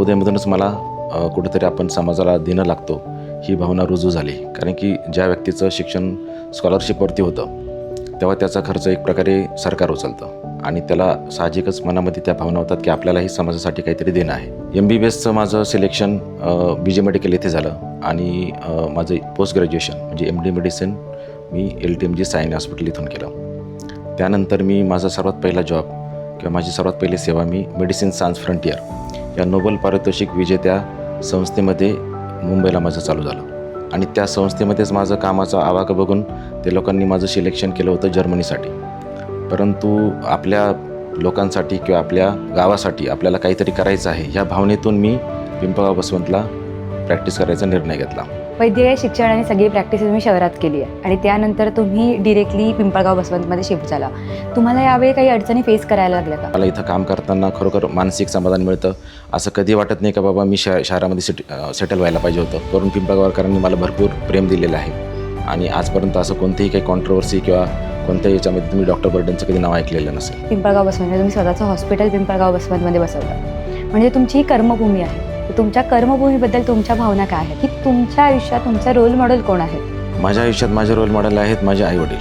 नवोदयमधूनच मला कुठेतरी आपण समाजाला देणं लागतो ही भावना रुजू झाली. कारण की ज्या व्यक्तीचं शिक्षण स्कॉलरशिपवरती होतं तेव्हा त्याचा खर्च एक प्रकारे सरकार उचलतं आणि त्याला साहजिकच मनामध्ये त्या भावना होतात की आपल्यालाही समाजासाठी काहीतरी देणं आहे. MBBSचं माझं सिलेक्शन BJ मेडिकल येथे झालं आणि माझं पोस्ट ग्रॅज्युएशन म्हणजे MD मेडिसिन मी LTMG सायन हॉस्पिटल इथून केलं. त्यानंतर मी माझा सर्वात पहिला जॉब किंवा माझी सर्वात पहिली सेवा मी मेडिसिन सायन्स फ्रंटियर या नोबेल पारितोषिक विजेत्या संस्थेमध्ये मुंबईला माझं चालू झालं आणि त्या संस्थेमध्येच माझं कामाचा आवाका बघून ते लोकांनी माझं सिलेक्शन केलं होतं जर्मनीसाठी. परंतु आपल्या लोकांसाठी किंवा आपल्या गावासाठी आपल्याला काहीतरी करायचं आहे ह्या भावनेतून मी पिंपळगाव बसवंतला प्रॅक्टिस करायचा निर्णय घेतला. वैद्यकीय शिक्षण आणि सगळी प्रॅक्टिस तुम्ही शहरात केली आहे आणि त्यानंतर तुम्ही डिरेक्टली पिंपळगाव बसवंतमध्ये शिफ्ट झाला. तुम्हाला यावेळी काही अडचणी फेस करायला लागल्या का? मला इथं काम करताना खरोखर मानसिक समाधान मिळतं. असं कधी वाटत नाही का बाबा मी शहरामध्ये सेटल व्हायला पाहिजे होतं. करून पिंपळगावकरांनी मला भरपूर प्रेम दिलेलं आहे आणि आजपर्यंत असं कोणतेही काही कॉन्ट्रोवर्सी किंवा कोणत्याही याच्यामध्ये तुम्ही डॉक्टर बर्डनचं कधी नाव ऐकलेलं नसेल. पिंपळगाव बसवंत तुम्ही स्वतःचं हॉस्पिटल पिंपळगाव बसवंतमध्ये बसवलं म्हणजे तुमची ही कर्मभूमी आहे. तुमच्या कर्मभूमीबद्दल तुमच्या भावना काय आहेत की तुमच्या आयुष्यात तुमचा रोल मॉडेल कोण आहे? माझ्या आयुष्यात माझे रोल मॉडेल आहेत माझे आईवडील.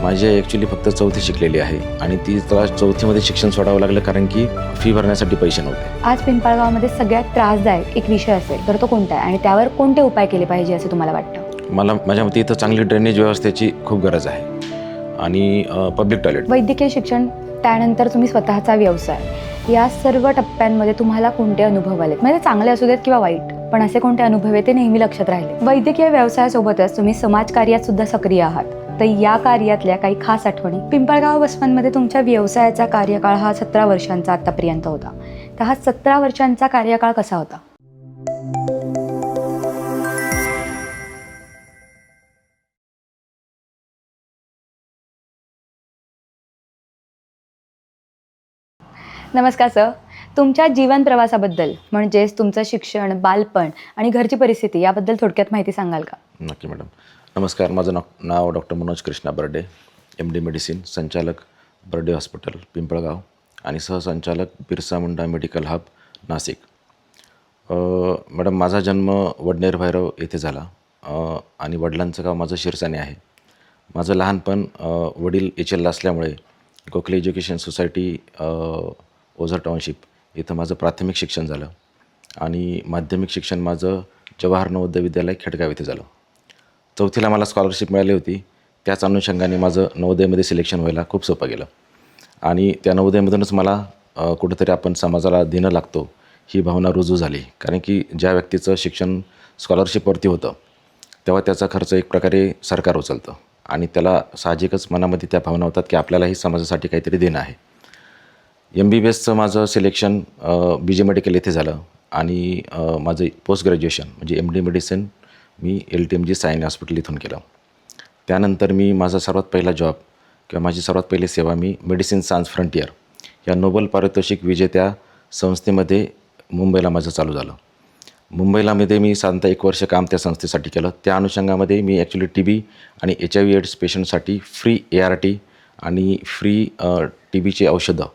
माझे ॲक्च्युली फक्त 4थी शिकलेली आहे आणि ती त्याला 4थीमध्ये शिक्षण सोडावं लागलं कारण की फी भरण्यासाठी पैसे नव्हते. आज पिंपळगावमध्ये सगळ्यात त्रासदायक एक विषय असेल तर तो कोणता आहे आणि त्यावर कोणते उपाय केले पाहिजे असं तुम्हाला वाटतं? माझ्या मते इथं चांगली ड्रेनेज व्यवस्थेची खूप गरज आहे आणि पब्लिक टॉयलेट. वैद्यकीय शिक्षण त्यानंतर तुम्ही स्वतःचा व्यवसाय या सर्व टप्प्यांमध्ये तुम्हाला कोणते अनुभव आलेत? म्हणजे चांगले असू देत किंवा वाईट, पण असे कोणते अनुभव आहेत ते नेहमी लक्षात राहिले? वैद्यकीय व्यवसायासोबतच तुम्ही समाजकार्यात सुद्धा सक्रिय आहात, तर या कार्यातल्या काही खास आठवणी? पिंपळगाव बसवंतमध्ये तुमच्या व्यवसायाचा कार्यकाळ हा 17 वर्षांचा आतापर्यंत होता, तर हा 17 वर्षांचा कार्यकाळ कसा होता? नमस्कार सर, तुमच्या जीवन प्रवासाबद्दल म्हणजेच तुमचं शिक्षण, बालपण आणि घरची परिस्थिती याबद्दल थोडक्यात माहिती सांगाल का? नक्की मॅडम. नमस्कार, माझं नाव doctor Manoj Krishna Barde, MD medicine, संचालक बर्डे हॉस्पिटल पिंपळगाव आणि सहसंचालक Birsa Munda medical hub Nashik. Madam, माझा जन्म वडनेर भैरव येथे झाला आणि वडिलांचं गाव माझं शिरसाने आहे. माझं लहानपण वडील HLला असल्यामुळे Gokhale education society Ozar township इथं माझं प्राथमिक शिक्षण झालं आणि माध्यमिक शिक्षण माझं जवाहर नवोदय विद्यालय खेडगाव इथे झालं. 4थीला मला स्कॉलरशिप मिळाली होती. त्याच अनुषंगाने माझं नवोदयमध्ये सिलेक्शन व्हायला खूप सोपं गेलं आणि त्या नवोदयमधूनच मला कुठेतरी आपण समाजाला देणं लागतो ही भावना रुजू झाली. कारण की ज्या व्यक्तीचं शिक्षण स्कॉलरशिपवरती होतं तेव्हा त्याचा खर्च एक प्रकारे सरकार उचलतं आणि त्याला साहजिकच मनामध्ये त्या भावना होतात की आपल्यालाही समाजासाठी काहीतरी देणं आहे. MBBSचं माझं सिलेक्शन BJ मेडिकल येथे झालं आणि माझं पोस्ट ग्रॅज्युएशन म्हणजे MD मेडिसिन मी LTMG सायन हॉस्पिटल इथून केलं. त्यानंतर मी माझा सर्वात पहिला जॉब किंवा माझी सर्वात पहिली सेवा मी मेडिसिन सायन्स फ्रंटियर या नोबेल पारितोषिक विजेत्या संस्थेमध्ये मुंबईला माझं चालू झालं. मुंबईलामध्ये मी साधारणतः 1 वर्ष काम त्या संस्थेसाठी केलं. त्या अनुषंगामध्ये मी ॲक्च्युली TB आणि HIV एड्स पेशंटसाठी फ्री ART आणि फ्री TBची औषधं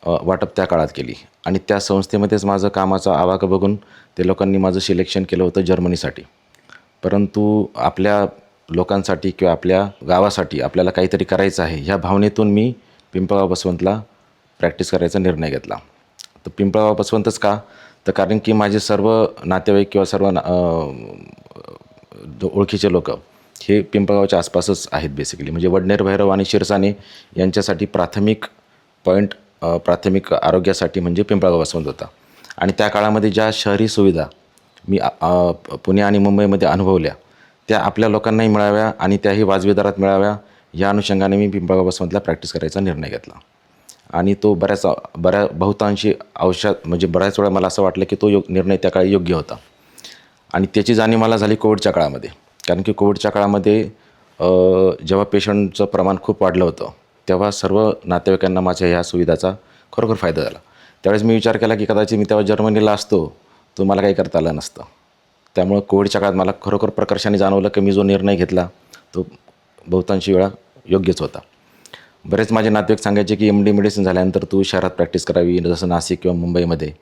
वाटप त्या काळात केली आणि त्या संस्थेमध्येच माझं कामाचा आवाका बघून ते लोकांनी माझं सिलेक्शन केलं होतं जर्मनीसाठी. परंतु आपल्या लोकांसाठी किंवा आपल्या गावासाठी आपल्याला काहीतरी करायचं आहे ह्या भावनेतून मी पिंपळगाव बसवंतला प्रॅक्टिस करायचा निर्णय घेतला. तर पिंपळगाव बसवंतच का? तर कारण की माझे सर्व नातेवाईक किंवा सर्व ओळखीचे लोक हे पिंपळगावच्या आसपासच आहेत बेसिकली. म्हणजे वडनेर भैरव आणि शिरसाने यांच्यासाठी प्राथमिक आरोग्यासाठी म्हणजे पिंपळगाव बसवंत होता आणि त्या काळामध्ये ज्या शहरी सुविधा मी पुणे आणि मुंबईमध्ये अनुभवल्या त्या आपल्या लोकांनाही मिळाव्या आणि त्याही वाजवी दरात मिळाव्या या अनुषंगाने मी पिंपळगाव बसवंतला प्रॅक्टिस करायचा निर्णय घेतला आणि तो बहुतांशी म्हणजे बऱ्याच वेळा मला असं वाटलं की तो निर्णय त्या काळी योग्य होता आणि त्याची जाणीव मला झाली कोविडच्या काळामध्ये. कारण की कोविडच्या काळामध्ये जेव्हा पेशंटचं प्रमाण खूप वाढलं होतं तेव्हा सर्व नातेवाईकांना माझ्या ह्या सुविधाचा खरोखर फायदा झाला. त्यावेळेस मी विचार केला की कदाचित मी तेव्हा जर्मनीला असतो तो मला काही करता आलं नसतं. त्यामुळं कोविडच्या काळात मला खरोखर प्रकर्षाने जाणवलं की मी जो निर्णय घेतला तो बहुतांशी वेळा योग्यच होता. बरेच माझे नातेवाईक सांगायचे की MD मेडिसिन झाल्यानंतर तू शहरात प्रॅक्टिस करावी जसं नाशिक किंवा मुंबईमध्ये.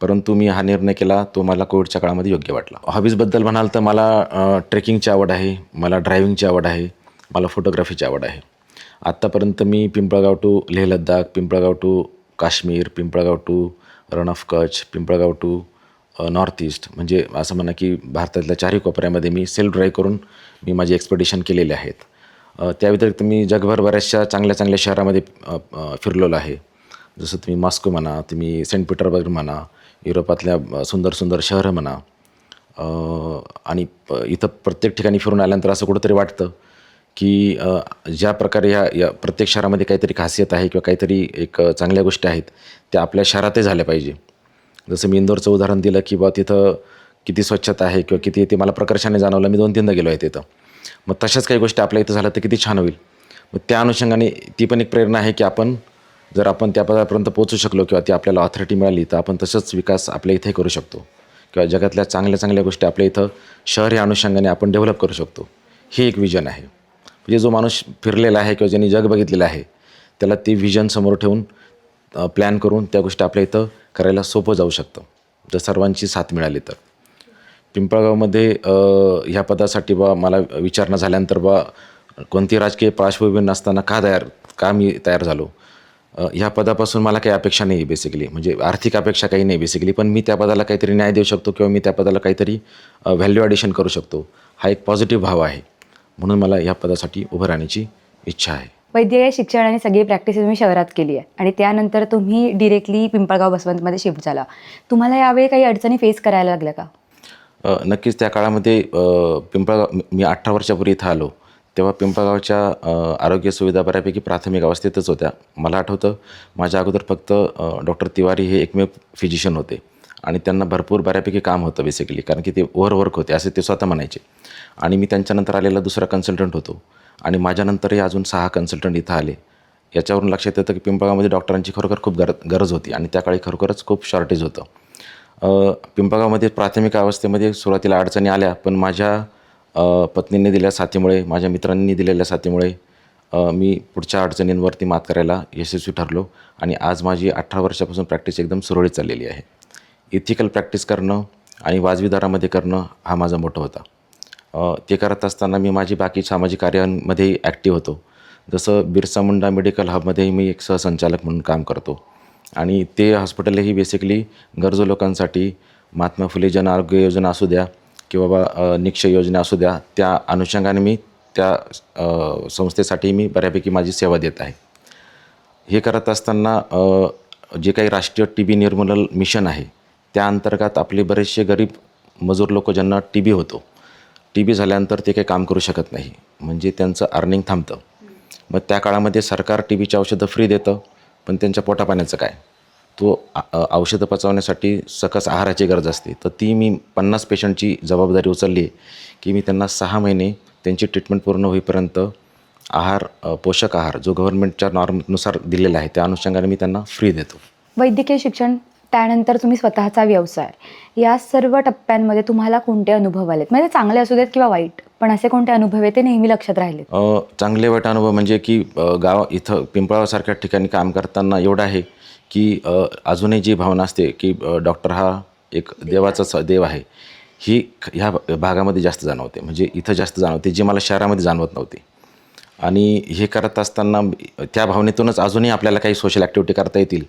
परंतु मी हा निर्णय केला तो मला कोविडच्या काळामध्ये योग्य वाटला. हॉबीजबद्दल म्हणाल तर मला ट्रेकिंगची आवड आहे, मला ड्रायव्हिंगची आवड आहे, मला फोटोग्राफीची आवड आहे. आत्तापर्यंत मी Pimpalgaon to Leh Ladakh, Pimpalgaon to Kashmir, Pimpalgaon to Rann of Kutch, Pimpalgaon to north east, म्हणजे असं म्हणा की भारतातल्या चारही कोपऱ्यामध्ये मी सेल्फ ड्राईव्ह करून मी माझी एक्सपेडिशन केलेली आहेत. त्या व्यतिरिक्त मी जगभर बऱ्याचशा चांगल्या चांगल्या शहरामध्ये फिरलेलो आहे. जसं तुम्ही मॉस्को म्हणा, तुम्ही सेंट पीटर्सबर्ग म्हणा, युरोपातल्या सुंदर सुंदर शहरं म्हणा. आणि इथं प्रत्येक ठिकाणी फिरून आल्यानंतर असं कुठंतरी वाटतं की ज्या प्रकारे या प्रत्येक शहरामध्ये काहीतरी खासियत आहे किंवा काहीतरी एक चांगल्या गोष्टी आहेत त्या आपल्या शहरातही झाल्या पाहिजे. जसं मी इंदोरचं उदाहरण दिलं की बा तिथं किती स्वच्छता आहे किंवा किती ते मला प्रकर्षाने जाणवलं. मी 2-3दा गेलो आहे तिथं. मग तशाच काही गोष्टी आपल्या इथं झाल्या तर किती छान होईल. मग त्या अनुषंगाने ती पण एक प्रेरणा आहे की जर आपण त्या पदापर्यंत पोहोचू शकलो किंवा ती आपल्याला ऑथॉरिटी मिळाली तर आपण तसंच विकास आपल्या इथे करू शकतो किंवा जगातल्या चांगल्या चांगल्या गोष्टी आपल्या इथं शहर या अनुषंगाने आपण डेव्हलप करू शकतो. ही एक विजन आहे. म्हणजे जो माणूस फिरलेला आहे किंवा ज्यांनी जग बघितलेलं आहे त्याला ती व्हिजन समोर ठेवून प्लॅन करून त्या गोष्टी आपल्या इथं करायला सोपं जाऊ शकतं जर सर्वांची साथ मिळाली तर. पिंपळगावमध्ये ह्या पदासाठी मला विचारणा झाल्यानंतर कोणती राजकीय पार्श्वभूमी नसताना का मी तयार झालो. ह्या पदापासून मला काही अपेक्षा नाही बेसिकली, म्हणजे आर्थिक अपेक्षा काही नाही बेसिकली, पण मी त्या पदाला काहीतरी न्याय देऊ शकतो किंवा मी त्या पदाला काहीतरी व्हॅल्यू ॲडिशन करू शकतो. हा एक पॉझिटिव्ह भाव आहे. म्हणून मला ह्या पदासाठी उभं राहण्याची इच्छा आहे. वैद्यकीय शिक्षण आणि सगळी प्रॅक्टिस तुम्ही शहरात केली आहे आणि त्यानंतर तुम्ही डिरेक्टली पिंपळगाव बसवंतमध्ये शिफ्ट झाला. तुम्हाला यावेळी काही अडचणी फेस करायला लागल्या का? नक्कीच त्या काळामध्ये मी 18 वर्षापूर्वी इथं आलो तेव्हा पिंपळगावच्या आरोग्य सुविधा बऱ्यापैकी प्राथमिक अवस्थेतच होत्या. मला आठवतं माझ्या अगोदर फक्त डॉक्टर तिवारी हे एकमेव फिजिशियन होते आणि त्यांना भरपूर बऱ्यापैकी काम होतं बेसिकली, कारण की ते ओव्हरवर्क होते असे ते स्वतः म्हणायचे. आणि मी त्यांच्यानंतर आलेला दुसरा कन्सल्टंट होतो आणि माझ्यानंतरही अजून 6 कन्सल्टंट इथं आले. याच्यावरून लक्षात येतं की पिंपळगावमध्ये डॉक्टरांची खरोखर खूप गरज होती आणि त्या काळी खरोखरच खूप शॉर्टेज होतं. पिंपळगावमध्ये प्राथमिक अवस्थेमध्ये सुरुवातीला अडचणी आल्या, पण माझ्या पत्नीने दिलेल्या साथीमुळे, माझ्या मित्रांनी दिलेल्या साथीमुळे मी पुढच्या अडचणींवरती मात करायला यशस्वी ठरलो आणि आज माझी 18 वर्षापासून प्रॅक्टिस एकदम सुरळीत चाललेली आहे. इथिकल प्रॅक्टिस करणं आणि वाजवी दरामध्ये करणं हा माझा मोठा होता. ते करत असताना मी माझी बाकी सामाजिक कार्यांमध्ये ॲक्टिव्ह होतो. जसं बिरसा मुंडा मेडिकल हबमध्ये मी एक सहसंचालक म्हणून काम करतो आणि ते हॉस्पिटलही बेसिकली गरजू लोकांसाठी महात्मा फुले जन आरोग्य योजना असू द्या किंवा निक्षय योजना असू द्या, त्या अनुषंगाने मी त्या संस्थेसाठी मी बऱ्यापैकी माझी सेवा देत आहे. हे करत असताना जे काही राष्ट्रीय TB निर्मूलन मिशन आहे त्या अंतर्गत आपले बरेचसे गरीब मजूर लोक ज्यांना TB होतो, TB झाल्यानंतर ते काही काम करू शकत नाही, म्हणजे त्यांचं अर्निंग थांबतं. मग त्या काळामध्ये सरकार TBची औषधं फ्री देतं, पण त्यांच्या पोटापाण्याचं काय? तो औषधं पचवण्यासाठी सकस आहाराची गरज असते. तर ती मी 50 पेशंटची जबाबदारी उचलली आहे की मी त्यांना 6 महिने त्यांची ट्रीटमेंट पूर्ण होईपर्यंत पोषक आहार जो गव्हर्नमेंटच्या नॉर्मनुसार दिलेला आहे त्या अनुषंगाने मी त्यांना फ्री देतो. वैद्यकीय शिक्षण, त्यानंतर तुम्ही स्वतःचा व्यवसाय, या सर्व टप्प्यांमध्ये तुम्हाला कोणते अनुभव आलेत? म्हणजे चांगले असू देत किंवा वाईट, पण असे कोणते अनुभव आहेत ते नेहमी लक्षात राहिलेत? चांगले वाईट अनुभव म्हणजे की इथं पिंपळगावसारख्या ठिकाणी काम करताना एवढं आहे की अजूनही जी भावना असते की डॉक्टर हा एक देवाचा देव आहे, ही ह्या भागामध्ये जास्त जाणवते, म्हणजे इथं जास्त जाणवते, जी मला शहरामध्ये जाणवत नव्हती. आणि हे करत असताना त्या भावनेतूनच अजूनही आपल्याला काही सोशल ॲक्टिव्हिटी करता येतील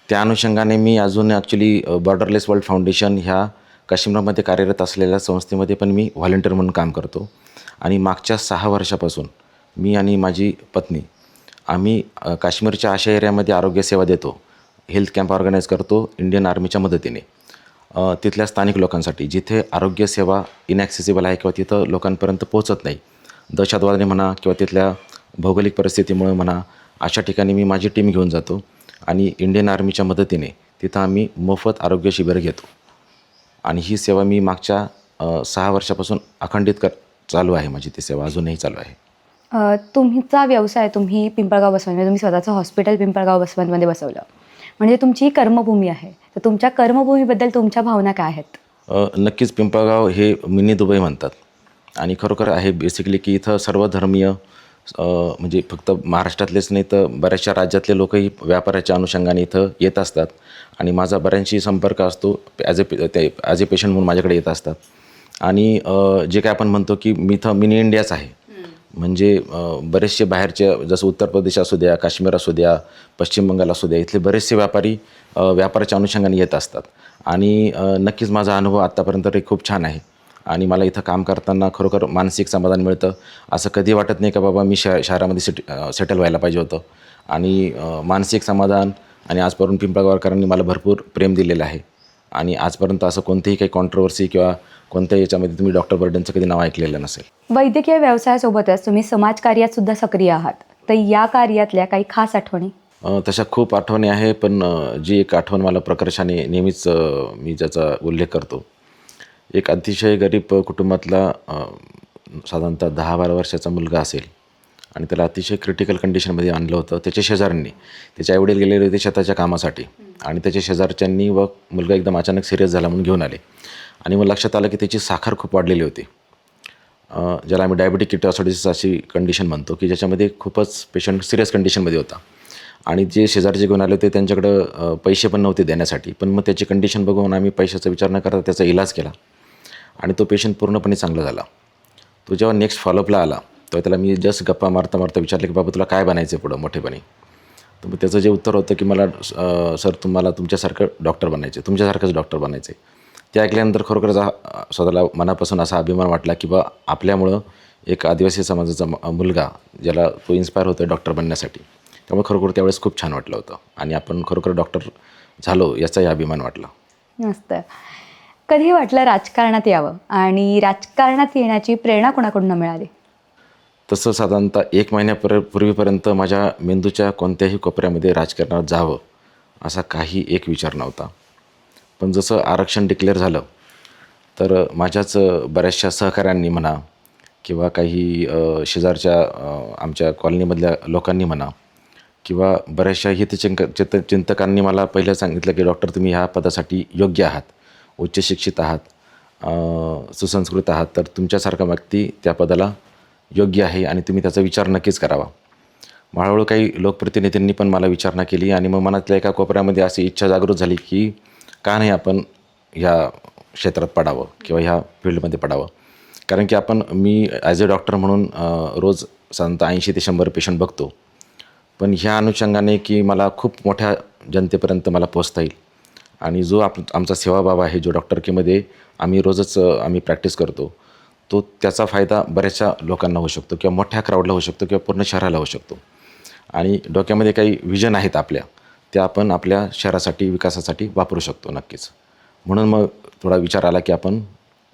त्या अनुषंगाने मी अजून ॲक्च्युली बॉर्डरलेस वर्ल्ड फाउंडेशन ह्या काश्मीरमध्ये कार्यरत असलेल्या संस्थेमध्ये पण मी व्हॉलंटियर म्हणून काम करतो. आणि मागच्या 6 वर्षापासून मी आणि माझी पत्नी आम्ही काश्मीरच्या अशा एरियामध्ये आरोग्यसेवा देतो, हेल्थ कॅम्प ऑर्गनाईज करतो इंडियन आर्मीच्या मदतीने. तिथल्या स्थानिक लोकांसाठी जिथे आरोग्यसेवा इनॲक्सेसिबल आहे किंवा तिथं लोकांपर्यंत पोहोचत नाही, दहशतवादाने म्हणा किंवा तिथल्या भौगोलिक परिस्थितीमुळे म्हणा, अशा ठिकाणी मी माझी टीम घेऊन जातो आणि इंडियन आर्मीच्या मदतीने तिथं आम्ही मोफत आरोग्य शिबिर घेतो. आणि ही सेवा मी मागच्या 6 वर्षापासून अखंडित चालू आहे. माझी ती सेवा अजूनही चालू आहे. तुमचा व्यवसाय, तुम्ही पिंपळगाव बसवंत, तुम्ही स्वतःचं हॉस्पिटल पिंपळगाव बसवंतमध्ये बसवलं, म्हणजे तुमची कर्मभूमी आहे. तर तुमच्या कर्मभूमीबद्दल तुमच्या भावना काय आहेत? नक्कीच पिंपळगाव हे मिनी दुबई म्हणतात आणि खरोखर आहे बेसिकली की इथं सर्वधर्मीय, म्हणजे फक्त महाराष्ट्रातलेच नाही तर बऱ्याचशा राज्यातले लोकही व्यापाराच्या अनुषंगाने इथं येत असतात आणि माझा बऱ्याचशी संपर्क असतो ॲज ए पेशंट म्हणून माझ्याकडे येत असतात. आणि जे काय आपण म्हणतो की मिनी इंडियाच आहे. म्हणजे बरेचसे बाहेरचे जसं उत्तर प्रदेश असू द्या, काश्मीर असू द्या, पश्चिम बंगाल असू द्या, इथले बरेचसे व्यापारी व्यापाराच्या अनुषंगाने येत असतात. आणि नक्कीच माझा अनुभव आत्तापर्यंत तरी खूप छान आहे. आणि मला इथं काम करताना खरोखर मानसिक समाधान मिळतं. असं कधी वाटत नाही का बाबा मी शहरामध्ये सेटल व्हायला पाहिजे होतं. आणि मानसिक समाधान आणि आजपर्यंत पिंपळगावकरांनी मला भरपूर प्रेम दिलेलं आहे. आणि आजपर्यंत असं कोणतेही काही कॉन्ट्रोवर्सी किंवा कोणत्याही याच्यामध्ये तुम्ही डॉक्टर बर्डेंचं कधी नाव ऐकलेलं नसेल. वैद्यकीय व्यवसायासोबतच तुम्ही समाजकार्यात सुद्धा सक्रिय आहात, तर या कार्यातल्या काही खास आठवणी? तशा खूप आठवणी आहे, पण जी एक आठवण मला प्रकर्षाने नेहमीच मी ज्याचा उल्लेख करतो. एक अतिशय गरीब कुटुंबातला साधारणतः 10-12 वर्षाचा मुलगा असेल आणि त्याला अतिशय क्रिटिकल कंडिशनमध्ये आणलं होतं. त्याच्या शेजाऱ्यांनी, त्याचे आईवडील गेलेले होते शेताच्या कामासाठी आणि त्याच्या शेजारच्यांनी व मुलगा एकदम अचानक सिरियस झाला म्हणून घेऊन आले. आणि मग लक्षात आलं की त्याची साखर खूप वाढलेली होती, ज्याला आम्ही डायबेटिक किटोसिडोसिस अशी कंडिशन म्हणतो, की ज्याच्यामध्ये खूपच पेशंट सिरियस कंडिशनमध्ये होता. आणि जे शेजारचे घेऊन आले होते त्यांच्याकडं पैसे पण नव्हते देण्यासाठी. पण मग त्याची कंडिशन बघून आम्ही पैशाचा विचार न करता त्याचा इलाज केला आणि तो पेशंट पूर्णपणे चांगला झाला. तो जेव्हा नेक्स्ट फॉलोअपला आला तेव्हा त्याला मी जस्ट गप्पा मारता मारता विचारलं की बाबा तुला काय बनायचं पुढं मोठेपणी. तर मग त्याचं जे उत्तर होतं की मला सर तुम्हाला तुमच्यासारखं डॉक्टर बनायचं आहे, तुमच्यासारखंच डॉक्टर बनायचं आहे. ते ऐकल्यानंतर खरोखरच स्वतःला मनापासून असा अभिमान वाटला की बा आपल्यामुळं एक आदिवासी समाजाचा मुलगा ज्याला तो इन्स्पायर होतो डॉक्टर बनण्यासाठी. त्यामुळे खरोखर त्यावेळेस खूप छान वाटलं होतं आणि आपण खरोखर डॉक्टर झालो याचाही अभिमान वाटला. मस्त. कधी वाटलं राजकारणात यावं आणि राजकारणात येण्याची प्रेरणा कोणाकडून मिळाली? तसं साधारणतः 1 महिन्यापूर्वीपर्यंत माझ्या मेंदूच्या कोणत्याही कोपऱ्यामध्ये राजकारणात जावं असा काही एक विचार नव्हता. पण जसं आरक्षण डिक्लेअर झालं तर माझ्याच बऱ्याचशा सहकाऱ्यांनी म्हणा किंवा काही शेजारच्या आमच्या कॉलनीमधल्या लोकांनी म्हणा किंवा बऱ्याचशा चिंतकांनी मला पहिलं सांगितलं की डॉक्टर तुम्ही ह्या पदासाठी योग्य आहात, उच्च शिक्षित आहात, सुसंस्कृत आहात, तर तुमच्यासारखा व्यक्ती त्या पदाला योग्य आहे आणि तुम्ही त्याचा विचार नक्कीच करावा. हळूहळू काही लोकप्रतिनिधींनी पण मला विचारणा केली आणि मग मनातल्या एका कोपऱ्यामध्ये अशी इच्छा जागृत झाली की का नाही आपण ह्या क्षेत्रात पडावं किंवा ह्या फील्डमध्ये पडावं. कारण की मी ॲज अ डॉक्टर म्हणून रोज साधारणतः 80 ते 100 पेशंट बघतो. पण ह्या अनुषंगाने की मला खूप मोठ्या जनतेपर्यंत मला पोचता येईल आणि जो आमचा सेवाभाव आहे जो डॉक्टरकीमध्ये आम्ही रोजच प्रॅक्टिस करतो तो त्याचा फायदा बऱ्याचशा लोकांना होऊ शकतो किंवा मोठ्या क्राऊडला होऊ शकतो किंवा पूर्ण शहराला होऊ शकतो. आणि डोक्यामध्ये काही विजन आहेत आपल्या, त्या आपण आपल्या शहरासाठी विकासासाठी वापरू शकतो नक्कीच. म्हणून मग थोडा विचार आला की आपण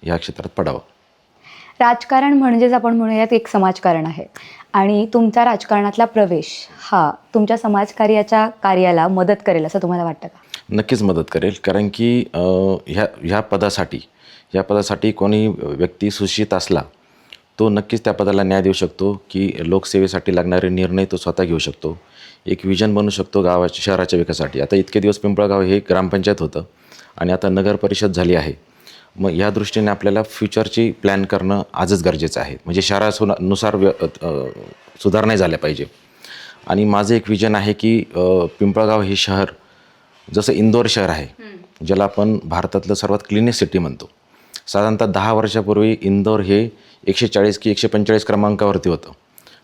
ह्या क्षेत्रात पडावं. राजकारण म्हणजेच आपण म्हणूयात एक समाजकारण आहे आणि तुमचा राजकारणातला प्रवेश हा तुमच्या समाजकार्याच्या कार्याला मदत करेल असं तुम्हाला वाटतं का? नक्कीच मदत करेल. कारण की ह्या पदासाठी कोणी व्यक्ती सुशिक्षित असला तो नक्कीच त्या पदाला न्याय देऊ शकतो की लोकसेवेसाठी लागणारे निर्णय तो स्वतः घेऊ शकतो. एक विजन बनू शकतो गावाच्या शहराच्या विकासासाठी. आता इतके दिवस पिंपळगाव हे ग्रामपंचायत होतं आणि आता नगर परिषद झाली आहे. मग या दृष्टीने आपल्याला फ्युचरची प्लॅन करणं आजच गरजेचं आहे. म्हणजे शहरानुसार सुधारणा झाल्या पाहिजे. आणि माझं एक विजन आहे की पिंपळगाव हे शहर जसं इंदोर शहर आहे ज्याला आपण भारतातलं सर्वात क्लीनेस्ट सिटी म्हणतो. साधारणतः 10 वर्षापूर्वी इंदोर हे 140 की 145 क्रमांकावरती होतं.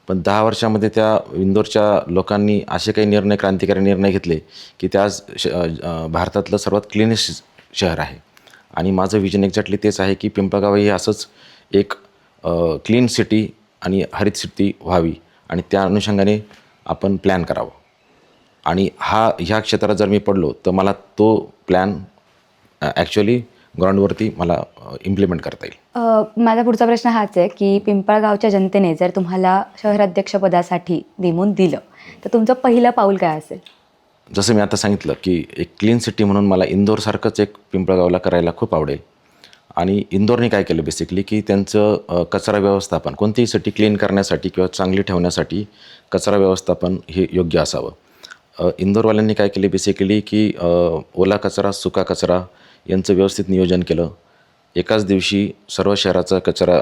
पण 10 वर्षामध्ये त्या इंदोरच्या लोकांनी असे काही क्रांतिकारी निर्णय घेतले की ते आज भारतातलं सर्वात क्लीनेस्ट शहर आहे. आणि माझं विजन एक्झॅक्टली तेच आहे की पिंपळगाव हे असंच एक क्लीन सिटी आणि हरित सिटी व्हावी आणि त्या अनुषंगाने आपण प्लॅन करावं. आणि ह्या क्षेत्रात जर मी पडलो तर मला तो प्लॅन ॲक्च्युअली ग्राउंडवरती मला इम्प्लिमेंट करता येईल. माझा पुढचा प्रश्न हाच आहे की पिंपळगावच्या जनतेने जर तुम्हाला शहराध्यक्षपदासाठी नेमून दिलं तर तुमचं पहिलं पाऊल काय असेल? जसं मी आता सांगितलं की एक क्लीन सिटी म्हणून मला इंदोरसारखंच एक पिंपळगावला करायला खूप आवडेल. आणि इंदोरने काय केलं बेसिकली की त्यांचं कचरा व्यवस्थापन कोणतीही सिटी क्लीन करण्यासाठी किंवा चांगली ठेवण्यासाठी कचरा व्यवस्थापन हे योग्य असावं. इंदोरवाल्यांनी काय केले बेसिकली की ओला कचरा सुका कचरा यांचं व्यवस्थित नियोजन केलं. एकाच दिवशी सर्व शहराचा कचरा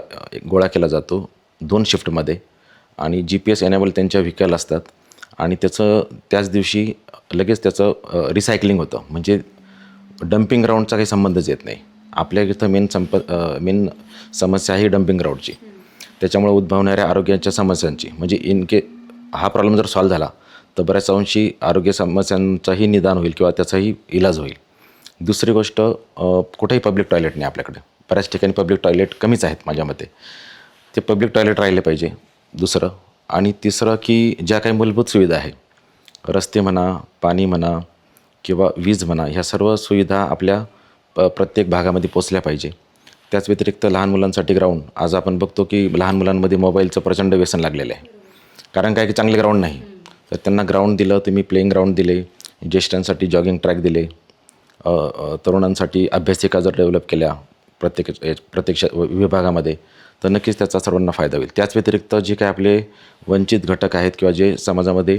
गोळा केला जातो 2 शिफ्टमध्ये आणि GPS एनेबल त्यांच्या व्हेकल असतात आणि त्याच दिवशी लगेच त्याचं रिसायकलिंग होतं. म्हणजे डम्पिंग ग्राउंडचा काही संबंधच येत नाही. आपल्या इथं मेन समस्या आहे डम्पिंग ग्राउंडची. त्याच्यामुळे उद्भवणाऱ्या आरोग्याच्या समस्यांची म्हणजे हा प्रॉब्लेम जर सॉल्व्ह झाला तर बऱ्याच अंशी आरोग्य समस्यांचाही निदान होईल किंवा त्याचाही इलाज होईल. दुसरी गोष्ट, कुठेही पब्लिक टॉयलेट नाही आपल्याकडे. बऱ्याच ठिकाणी पब्लिक टॉयलेट कमीच आहेत माझ्या मते. ते पब्लिक टॉयलेट राहिले पाहिजे दुसरं. आणि तिसरं की ज्या काही मूलभूत सुविधा आहे, रस्ते म्हणा, पाणी म्हणा किंवा वीज म्हणा, ह्या सर्व सुविधा आपल्या प्रत्येक भागामध्ये पोचल्या पाहिजे. त्याच व्यतिरिक्त लहान मुलांसाठी ग्राउंड, आज आपण बघतो की लहान मुलांमध्ये मोबाईलचं प्रचंड व्यसन लागलेलं आहे. कारण काय की चांगले ग्राउंड नाही. तर त्यांना ग्राउंड दिलं, तुम्ही प्लेइंग ग्राउंड दिले, ज्येष्ठांसाठी जॉगिंग ट्रॅक दिले, तरुणांसाठी अभ्यासिका जर डेव्हलप केल्या प्रत्येक विभागामध्ये, तर नक्कीच त्याचा सर्वांना फायदा होईल. त्याच व्यतिरिक्त जे काही आपले वंचित घटक आहेत किंवा जे समाजामध्ये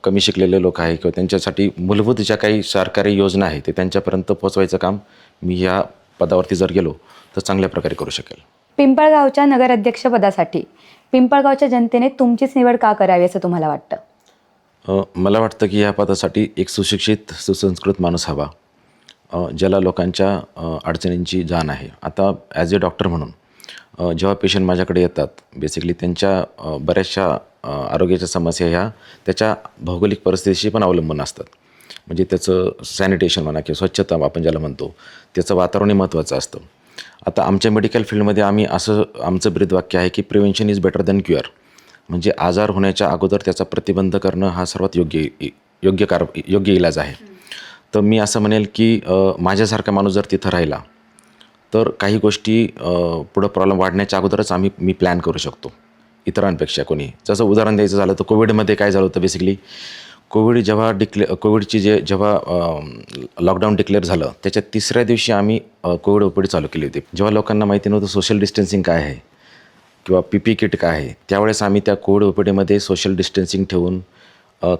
कमी शिकलेले लोक आहेत किंवा त्यांच्यासाठी मूलभूत ज्या काही सरकारी योजना आहेत ते त्यांच्यापर्यंत पोचवायचं काम मी या पदावरती जर गेलो तर चांगल्या प्रकारे करू शकेल. पिंपळगावच्या नगराध्यक्षपदासाठी पिंपळगावच्या जनतेने तुमचीच निवड का करावी असं तुम्हाला वाटतं? मला वाटतं की या पदासाठी एक सुशिक्षित, सुसंस्कृत माणूस हवा, ज्याला लोकांच्या अडचणींची जाण आहे. आता ॲज ए डॉक्टर म्हणून जेव्हा पेशंट माझ्याकडे येतात, बेसिकली त्यांच्या बऱ्याचशा आरोग्याच्या समस्या ह्या त्याच्या भौगोलिक परिस्थितीशी पण अवलंबून असतात. म्हणजे त्याचं सॅनिटेशन म्हणा किंवा स्वच्छता आपण ज्याला म्हणतो, त्याचं वातावरणही महत्त्वाचं असतं. आता आमच्या मेडिकल फील्डमध्ये आमचं ब्रीदवाक्य आहे की prevention is better than cure. म्हणजे आजार होण्याच्या अगोदर त्याचा प्रतिबंध करणं हा सर्वात योग्य इलाज आहे. तर मी असं म्हणेल की माझ्यासारखा माणूस जर तिथं राहिला तर काही गोष्टी पुढं प्रॉब्लेम वाढण्याच्या अगोदरच मी प्लॅन करू शकतो इतरांपेक्षा. कोणी जसं उदाहरण द्यायचं झालं तर कोविडमध्ये काय झालं होतं, बेसिकली कोविडची जेव्हा लॉकडाऊन डिक्लेअर झालं त्याच्या 3ऱ्या दिवशी आम्ही कोविड ओपीडी चालू केली होती. जेव्हा लोकांना माहिती नव्हतं सोशल डिस्टन्सिंग काय आहे किंवा PPE किट काय आहे, त्यावेळेस आम्ही त्या कोविड ओपीडीमध्ये सोशल डिस्टन्सिंग ठेवून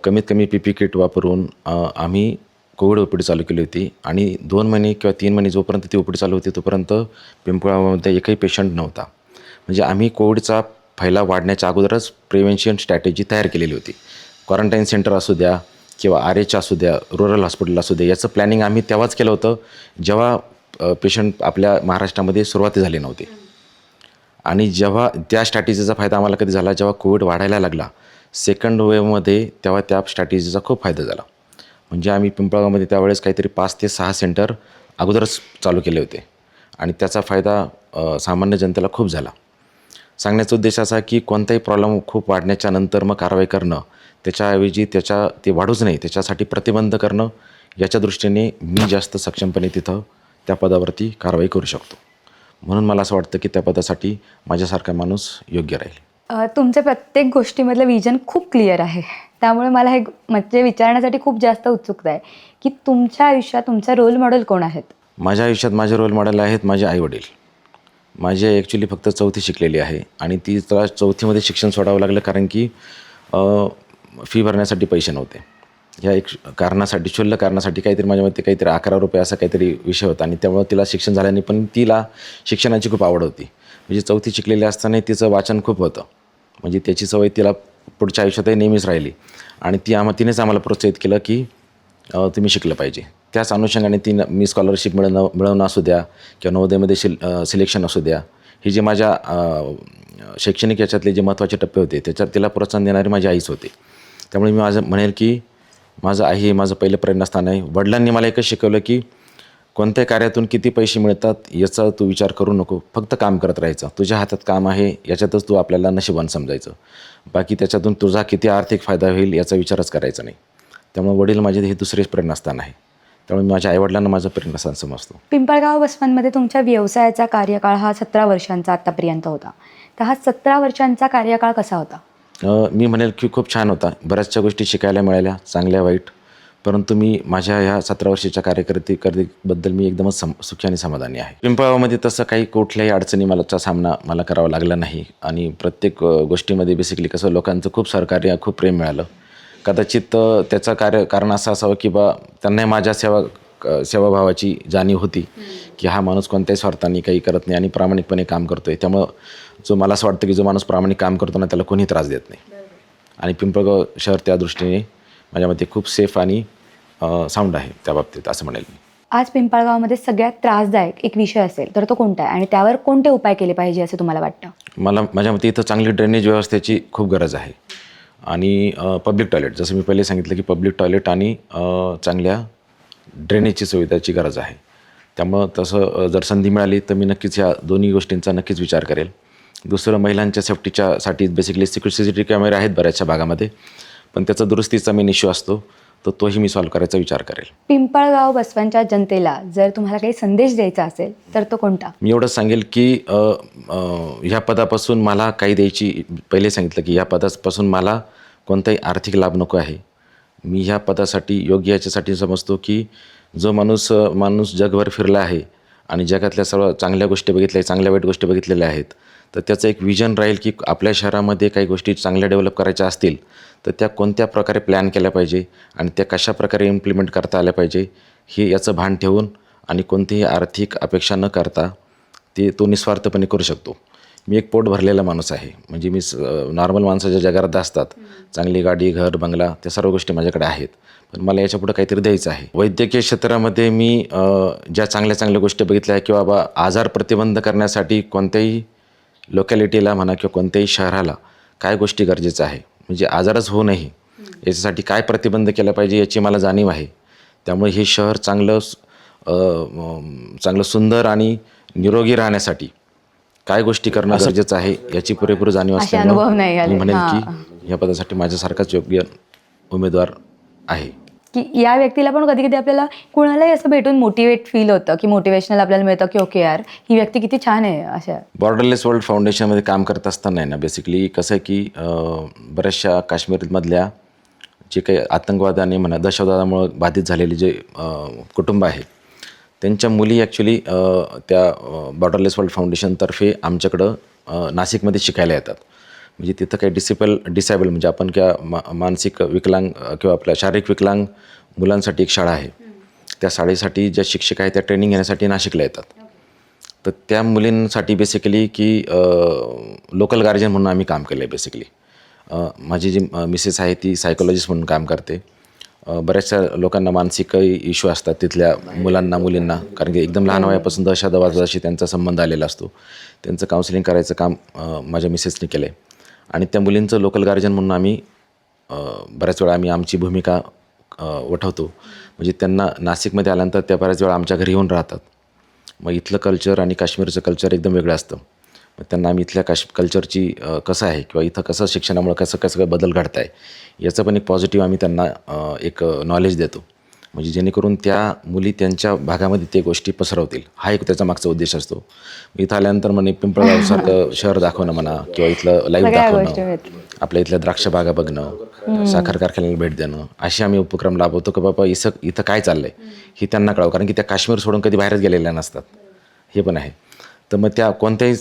कमीत कमी PPE किट वापरून आम्ही कोविड ओपीडी चालू केली होती. आणि 2 महिने किंवा 3 महिने जोपर्यंत ती ओपीडी चालू होती तोपर्यंत पिंपळगावमध्ये एकही पेशंट नव्हता. म्हणजे आम्ही कोविडचा फैलाव वाढण्याच्या अगोदरच प्रिव्हेन्शन स्ट्रॅटेजी तयार केलेली होती. क्वारंटाईन सेंटर असू द्या किंवा RH असू द्या, रुरल हॉस्पिटल असू द्या, याचं प्लॅनिंग आम्ही तेव्हाच केलं होतं जेव्हा पेशंट आपल्या महाराष्ट्रामध्ये सुरुवाती झाली नव्हती. आणि जेव्हा त्या स्ट्रॅटेजीचा फायदा आम्हाला कधी झाला, जेव्हा कोविड वाढायला लागला सेकंड वेव्हमध्ये, तेव्हा त्या स्ट्रॅटेजीचा खूप फायदा झाला. म्हणजे आम्ही पिंपळगावमध्ये त्यावेळेस काहीतरी 5 ते 6 सेंटर अगोदरच चालू केले होते आणि त्याचा फायदा सामान्य जनतेला खूप झाला. सांगण्याचा उद्देश असा की कोणताही प्रॉब्लेम खूप वाढण्याच्या नंतर मग कारवाई करणं, त्याच्याऐवजी ते वाढूच नाही, त्याच्यासाठी प्रतिबंध करणं, याच्या दृष्टीने मी जास्त सक्षमपणे तिथं त्या पदावरती कारवाई करू शकतो. म्हणून मला असं वाटतं की त्या पदासाठी माझ्यासारखा माणूस योग्य राहील. तुमच्या प्रत्येक गोष्टीमधलं विजन खूप क्लिअर आहे. त्यामुळे मला हे म्हणजे विचारण्यासाठी खूप जास्त उत्सुकता आहे की तुमच्या आयुष्यात तुमचा रोल मॉडेल कोण आहेत? माझ्या आयुष्यात माझे रोल मॉडेल आहेत माझे आईवडील. माझी ॲक्च्युली फक्त 4थी शिकलेली आहे आणि तिला 4थीमध्ये शिक्षण सोडावं लागलं कारण की फी भरण्यासाठी पैसे नव्हते. ह्या एक कारणासाठी, क्षुल्लक कारणासाठी, काहीतरी माझ्यामध्ये काहीतरी 11 रुपये असा काहीतरी विषय होता आणि त्यामुळे तिला शिक्षण झाल्याने पण तिला शिक्षणाची खूप आवड होती. म्हणजे 4थी शिकलेली असताना तिचं वाचन खूप होतं. म्हणजे त्याची सवय तिला पुढच्या आयुष्यातही नेहमीच राहिली आणि तिनेच आम्हाला प्रोत्साहित केलं की तुम्ही शिकलं पाहिजे. त्याच अनुषंगाने मी स्कॉलरशिप मिळवणं असू द्या किंवा नवोदयमध्ये सिलेक्शन असू द्या, ही जे माझ्या शैक्षणिक याच्यातले जे महत्त्वाचे टप्पे होते त्याच्यात तिला प्रोत्साहन देणारी माझी आईच होती. त्यामुळे मी म्हणेल की माझं आई हे माझं पहिलं प्रेरणास्थान आहे. वडिलांनी मला एकच शिकवलं की कोणत्याही कार्यातून किती पैसे मिळतात याचा तू विचार करू नको, फक्त काम करत राहायचं. तुझ्या हातात काम आहे, याच्यातच तू आपल्याला नशिबान समजायचं. बाकी त्याच्यातून तुझा किती आर्थिक फायदा होईल याचा विचारच करायचा नाही. त्यामुळे वडील माझे हे दुसरेच प्रेरणास्थान आहे. त्यामुळे मी माझ्या आईवडिलांना माझं प्रेरणास्थान समजतो. पिंपळगाव बसवांमध्ये तुमच्या व्यवसायाचा कार्यकाळ हा 17 वर्षांचा आत्तापर्यंत होता. तर हा 17 वर्षांचा कार्यकाळ कसा होता? मी म्हणेल की खूप छान होता. बऱ्याचशा गोष्टी शिकायला मिळाल्या, चांगल्या वाईट. परंतु मी माझ्या ह्या 17 वर्षाच्या कार्यकर्तेबद्दल मी एकदमच सुखी आणि समाधानी आहे. पिंपळगावमध्ये तसं काही कुठल्याही अडचणीचा सामना मला करावा लागला नाही आणि प्रत्येक गोष्टीमध्ये बेसिकली कसं लोकांचं खूप सहकार्य, खूप प्रेम मिळालं. कदाचित त्याचं कारण असं असावं की त्यांनाही माझ्या सेवाभावाची जाणीव होती की हा माणूस कोणत्याही स्वार्थाने काही करत नाही आणि प्रामाणिकपणे काम करतो आहे. त्यामुळं मला असं वाटतं की जो माणूस प्रामाणिक काम करतो ना त्याला कोणी त्रास देत नाही. आणि पिंपळगाव शहर त्या दृष्टीने माझ्या मते खूप सेफ आणि साऊंड आहे त्या बाबतीत असं म्हणेल मी. आज पिंपळगावमध्ये सगळ्यात त्रासदायक एक विषय असेल तर तो कोणता आहे आणि त्यावर कोणते उपाय केले पाहिजे असं तुम्हाला वाटतं? माझ्या मते इथं चांगली ड्रेनेज व्यवस्थेची खूप गरज आहे आणि पब्लिक टॉयलेट, जसं मी पहिले सांगितलं की पब्लिक टॉयलेट आणि चांगल्या ड्रेनेजची सुविधाची गरज आहे. त्यामुळं तसं जर संधी मिळाली तर मी नक्कीच ह्या दोन्ही गोष्टींचा नक्कीच विचार करेल. दुसरं, महिलांच्या सेफ्टीच्यासाठी बेसिकली CCTV कॅमेरे आहेत बऱ्याचशा भागामध्ये, पण त्याचा दुरुस्तीचा मेन इश्यू असतो, तर तोही मी सॉल्व्ह करायचा विचार करेल. पिंपळगाव बसवांच्या जनतेला जर तुम्हाला काही संदेश द्यायचा असेल तर तो कोणता? मी एवढंच सांगेल की ह्या पदापासून मला काही द्यायची, पहिले सांगितलं की ह्या पदापासून मला कोणताही आर्थिक लाभ नको आहे. मी ह्या पदासाठी योग्य याच्यासाठी समजतो की जो माणूस जगभर फिरला आहे आणि जगातल्या सर्व चांगल्या गोष्टी बघितल्या, चांगल्या वाईट गोष्टी बघितलेल्या आहेत, तर त्याचं एक विजन राहील की आपल्या शहरामध्ये काही गोष्टी चांगल्या डेव्हलप करायच्या असतील तर त्या कोणत्या प्रकारे प्लॅन केल्या पाहिजे आणि त्या कशा प्रकारे इम्प्लिमेंट करता आल्या पाहिजे हे याचं भान ठेवून आणि कोणतीही आर्थिक अपेक्षा न करता तो निस्वार्थपणे करू शकतो. मी एक पोट भरलेला माणूस आहे, म्हणजे मी नॉर्मल माणसाच्या जगात असतात, चांगली गाडी, घर, बंगला, त्या सर्व गोष्टी माझ्याकडे आहेत, पण मला याच्यापुढं काहीतरी द्यायचं आहे. वैद्यकीय क्षेत्रामध्ये मी ज्या चांगल्या गोष्टी बघितल्या आहे की बाबा आजार प्रतिबंध करण्यासाठी कोणत्याही लोकॅलिटीला म्हणा किंवा कोणत्याही शहराला काय गोष्टी गरजेचं आहे, म्हणजे आजारच होऊ नये याच्यासाठी काय प्रतिबंध केला पाहिजे याची मला जाणीव आहे. त्यामुळे हे शहर चांगलं सुंदर आणि निरोगी राहण्यासाठी काय गोष्टी करणं गरजेचं आहे याची पुरेपूर जाणीव असे अनुभव नाही असल्यामुळे आले. मी म्हणेल हां. की या पदासाठी माझ्यासारखाच योग्य उमेदवार आहे. की या व्यक्तीला पण कधी कधी आपल्याला कुणालाही असं भेटून मोटिवेट फील होतं की मोटिवेशनल आपल्याला मिळतं की ओके यार ही व्यक्ती किती छान आहे अशा. बॉर्डरलेस वर्ल्ड फाउंडेशनमध्ये काम करत असताना आहे ना, बेसिकली कसं आहे की बऱ्याचशा काश्मीरमधल्या जे काही आतंकवादाने म्हणा दहशतवादामुळं बाधित झालेले जे कुटुंब आहे त्यांच्या मुली ॲक्च्युली त्या बॉर्डरलेस वर्ल्ड फाउंडेशनतर्फे आमच्याकडं नाशिकमध्ये शिकायला येतात. म्हणजे तिथं काही डिसेबल म्हणजे आपण मानसिक विकलांग किंवा आपल्या शारीरिक विकलांग मुलांसाठी एक शाळा आहे. त्या शाळेसाठी ज्या शिक्षक आहेत त्या ट्रेनिंग घेण्यासाठी नाशिकला येतात. तर त्या मुलींसाठी बेसिकली की लोकल गार्जियन म्हणून आम्ही काम केलं आहे. बेसिकली माझी जी मिसेस आहे ती सायकोलॉजिस्ट म्हणून काम करते. बऱ्याचशा लोकांना मानसिक इश्यू असतात तिथल्या मुलींना, कारण की एकदम लहान वयापासून दहशतवादाशी त्यांचा संबंध आलेला असतो. त्यांचं काउन्सिलिंग करायचं काम माझ्या मिसेसने केलं आहे आणि त्या मुलींचं लोकल गार्जियन म्हणून आम्ही बऱ्याच वेळा आमची भूमिका वठवतो. म्हणजे त्यांना नाशिकमध्ये आल्यानंतर त्या बऱ्याच वेळा आमच्या घरी येऊन राहतात. मग इथलं कल्चर आणि काश्मीरचं कल्चर एकदम वेगळं असतं. मग त्यांना आम्ही इथल्या कल्चरची कसं आहे किंवा इथं कसं शिक्षणामुळे कसं बदल घडत आहे याचं पण एक पॉझिटिव्ह आम्ही त्यांना एक नॉलेज देतो. म्हणजे जेणेकरून त्या मुली त्यांच्या भागामध्ये ते गोष्टी पसरवतील, हा एक त्याचा मागचा उद्देश असतो. इथं आल्यानंतर म्हणे पिंपळगावसारखं शहर दाखवणं म्हणा किंवा इथलं लाईव्ह दाखवणं, आपल्या इथल्या द्राक्ष बागा बघणं, साखर कारखान्याला भेट देणं, असे आम्ही उपक्रम राबवतो की बाबा इथं काय चाललं आहे हे त्यांना कळावं, कारण की त्या काश्मीर सोडून कधी बाहेरच गेलेल्या नसतात, हे पण आहे. तर मग त्या कोणत्याही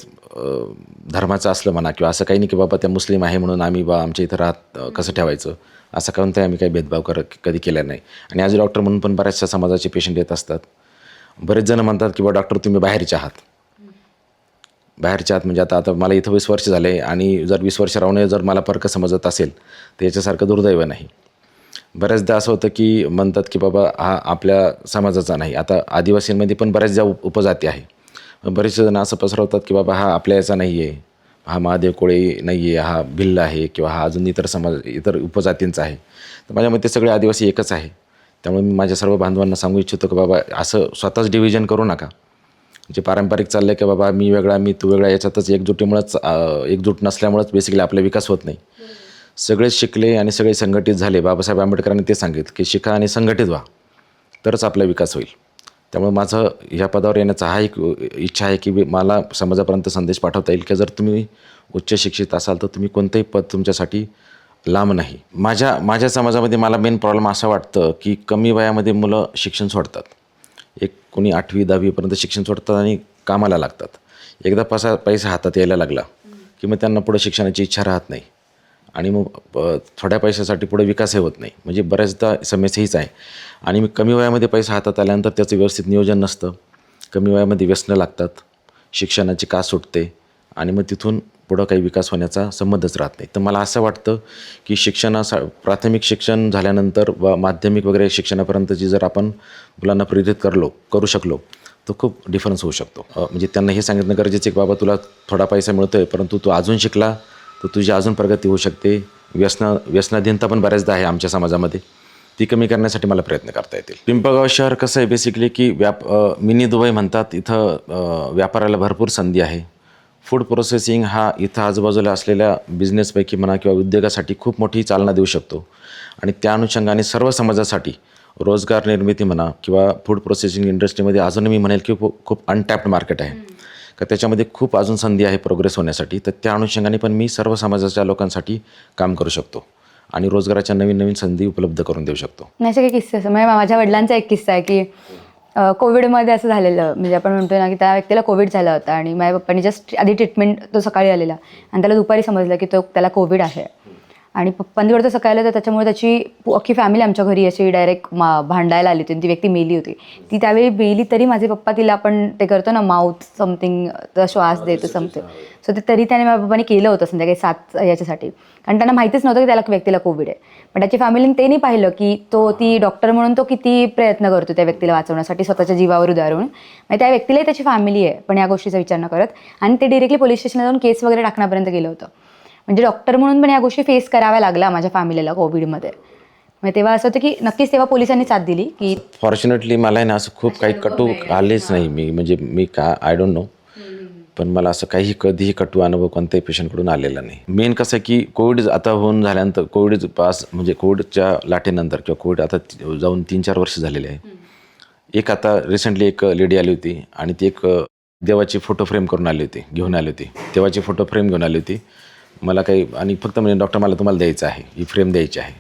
धर्माचं असलं म्हणा किंवा असं काही नाही की बाबा त्या मुस्लिम आहे म्हणून आम्ही आमच्या इथं कसं ठेवायचं असं कोणताही आम्ही काही भेदभाव कधी केला नाही. आणि ॲज अ डॉक्टर म्हणून पण बऱ्याचशा समाजाचे पेशंट येत असतात. बरेच जण म्हणतात की बा डॉक्टर तुम्ही बाहेरचे आहात म्हणजे आता मला इथं 20 वर्ष झाले आणि जर 20 वर्ष राहून जर मला फरक समजत असेल तर याच्यासारखं दुर्दैव नाही. बऱ्याचदा असं होतं की म्हणतात की बाबा हा आपल्या समाजाचा नाही. आता आदिवासींमध्ये पण बऱ्याचदा उपजाती आहे. बरेचसे जण असं पसरवतात की बाबा हा आपल्या याचा नाही आहे, हा महादेव कोळी नाही आहे, हा भिल्ल आहे किंवा हा अजून इतर उपजातींचा आहे. तर माझ्या मते सगळे आदिवासी एकच आहे. त्यामुळे मी माझ्या सर्व बांधवांना सांगू इच्छितो की बाबा असं स्वतःच डिव्हिजन करू नका. जे पारंपरिक चाललं आहे की बाबा मी वेगळा मी तू वेगळा, याच्यातच एकजूट नसल्यामुळंच बेसिकली आपला विकास होत नाही. सगळे शिकले आणि सगळे संघटित झाले. बाबासाहेब आंबेडकरांनी ते सांगितलं की शिका आणि संघटित व्हा तरच आपला विकास होईल. त्यामुळे माझं ह्या पदावर येण्याचा हा एक इच्छा आहे की मला समाजापर्यंत संदेश पाठवता येईल की जर तुम्ही उच्च शिक्षित असाल तर तुम्ही कोणतंही पद तुमच्यासाठी लांब नाही. माझ्या समाजामध्ये मला मेन प्रॉब्लेम असं वाटतं की कमी वयामध्ये मुलं शिक्षण सोडतात. कोणी 8वी 10वीपर्यंत शिक्षण सोडतात आणि कामाला लागतात. एकदा पैसा हातात यायला लागला की मग त्यांना पुढं शिक्षणाची इच्छा राहत नाही आणि मग थोड्या पैशासाठी पुढे विकासही होत नाही. म्हणजे बऱ्याचदा समस्या हीच आहे. आणि मग कमी वयामध्ये पैसा हातात आल्यानंतर त्याचं व्यवस्थित नियोजन नसतं. कमी वयामध्ये व्यसनं लागतात, शिक्षणाची कास सुटते आणि मग तिथून पुढं काही विकास होण्याचा संबंधच राहत नाही. तर मला असं वाटतं की प्राथमिक शिक्षण झाल्यानंतर व माध्यमिक वगैरे शिक्षणापर्यंतची जर आपण मुलांना प्रेरित करू शकलो तर खूप डिफरन्स होऊ शकतो. म्हणजे त्यांना हे सांगितणं गरजेचं आहे की बाबा तुला थोडा पैसा मिळतो आहे, परंतु तू अजून शिकला तर तुझी अजून प्रगती होऊ शकते. व्यसनाधीनता पण बऱ्याचदा आहे आमच्या समाजामध्ये, ती कमी करण्यासाठी मला प्रयत्न करता येतील. पिंपळगाव शहर कसं आहे बेसिकली की मिनी दुबई म्हणतात. इथं व्यापाराला भरपूर संधी आहे. फूड प्रोसेसिंग हा इथं आजूबाजूला असलेल्या बिझनेसपैकी म्हणा किंवा उद्योगासाठी खूप मोठी चालना देऊ शकतो. आणि त्या अनुषंगाने सर्व समाजासाठी रोजगार निर्मिती म्हणा किंवा फूड प्रोसेसिंग इंडस्ट्रीमध्ये अजून मी म्हणेल की खूप अनटॅप्ड मार्केट आहे, का त्याच्यामध्ये खूप अजून संधी आहे प्रोग्रेस होण्यासाठी. तर त्या अनुषंगाने पण मी सर्व समाजाच्या लोकांसाठी काम करू शकतो आणि रोजगाराच्या नवीन नवीन संधी उपलब्ध करून देऊ शकतो. नाही, असे काही किस्से असं म्हणजे माझ्या वडिलांचा एक किस्सा आहे की कोविडमध्ये असं झालेलं, म्हणजे आपण म्हणतो ना की त्या व्यक्तीला कोविड झाला होता आणि माझ्या पप्पांनी जस्ट आधी ट्रीटमेंट, तो सकाळी आलेला आणि त्याला दुपारी समजलं की त्याला कोविड आहे आणि पप्पांकडचं सकाळी आलं तर त्याच्यामुळे त्याची अख्खी फॅमिली आमच्या घरी अशी डायरेक्ट भांडायला आली होती आणि ती व्यक्ती मेली होती. ती त्यावेळी मेली तरी माझे पप्पा तिला आपण ते करतो ना माउथ समथिंग, श्वास देतो समथिंग, सो ते तरी त्याने माझ्या पप्पाने केलं होतं संध्याकाळी 7 याच्यासाठी, कारण त्यांना माहितीच नव्हतं की त्याला व्यक्तीला कोविड आहे. पण त्याची फॅमिलीने ते नाही पाहिलं की ती डॉक्टर म्हणून तो किती प्रयत्न करतो त्या व्यक्तीला वाचवण्यासाठी, स्वतःच्या जीवावर उदाहरण. म्हणजे त्या व्यक्तीलाही त्याची फॅमिली आहे पण या गोष्टीचा विचार न करत, आणि ते डिरेक्टली पोलीस स्टेशनला जाऊन केस वगैरे टाकण्यापर्यंत गेलं होतं. म्हणजे डॉक्टर म्हणून पण या गोष्टी फेस कराव्या लागल्या माझ्या फॅमिलीला कोविडमध्ये. म्हणजे तेव्हा असं होतं की नक्कीच तेव्हा पोलिसांनी साथ दिली की फॉर्च्युनेटली मला आहे ना असं खूप काही कटू आलेच नाही. मी आय डोंट नो, पण मला असं कधीही कटू अनुभव कोणत्याही पेशंटकडून आलेला नाही. मेन कसं की कोविड आता होऊन झाल्यानंतर, कोविडच्या लाटेनंतर किंवा कोविड आता जाऊन 3-4 वर्ष झालेले आहे. आता रिसेंटली एक लेडी आली होती आणि ती एक देवाची फोटो फ्रेम घेऊन आली होती. देवाची फोटो फ्रेम घेऊन आली होती. मला आणि फक्त म्हणे डॉक्टर मला तुम्हाला द्यायचं आहे, ही फ्रेम द्यायची आहे.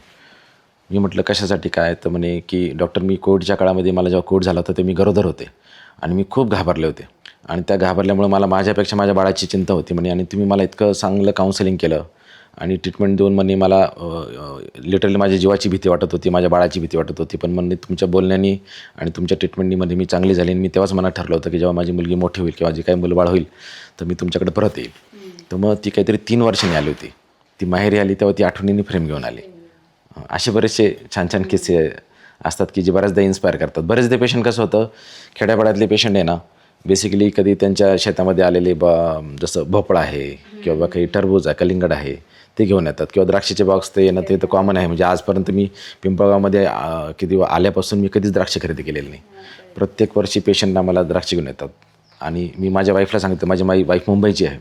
मी म्हटलं कशासाठी काय? तर म्हणे की डॉक्टर मी कोविडच्या काळामध्ये मला जेव्हा कोविड झाला होता ते मी गरोदर होते आणि मी खूप घाबरले होते आणि त्या घाबरल्यामुळे मला माझ्यापेक्षा माझ्या बाळाची चिंता होती म्हणे, आणि तुम्ही मला इतकं चांगलं काउन्सिलिंग केलं आणि ट्रीटमेंट देऊन म्हणे मला लिटरली माझ्या जीवाची भीती वाटत होती, माझ्या बाळाची भीती वाटत होती, पण म्हणे तुमच्या बोलण्यानी आणि तुमच्या ट्रीटमेंटमध्ये मी चांगली झाली. आणि मी तेव्हाच मनात ठरलं होतं की जेव्हा माझी मुलगी मोठी होईल किंवा जे काही मुलबाळ होईल तर मी तुमच्याकडे परत येईल. तर मग ती काहीतरी 3 वर्षांनी आली होती. ती माहेरी आली तेव्हा ती आठवणीने फ्रेम घेऊन आली. असे बरेचसे छान छान किस्से असतात की जे बऱ्याचदा इन्स्पायर करतात. बरेचदा पेशंट कसं होतं, खेड्यापाड्यातले पेशंट आहे ना, बेसिकली कधी त्यांच्या शेतामध्ये आलेले जसं भोपळा आहे किंवा काही टरबूज आहे, कलिंगड आहे, ते घेऊन येतात किंवा द्राक्षाचे बॉक्स ते येणं ते तर कॉमन आहे. म्हणजे आजपर्यंत मी पिंपळगावमध्ये किती आल्यापासून मी कधीच द्राक्ष खरेदी केलेली नाही. प्रत्येक वर्षी पेशंटना मला द्राक्ष घेऊन येतात. आणि मी माझ्या वाईफला सांगितलं, माझी वाईफ मुंबईची आहे,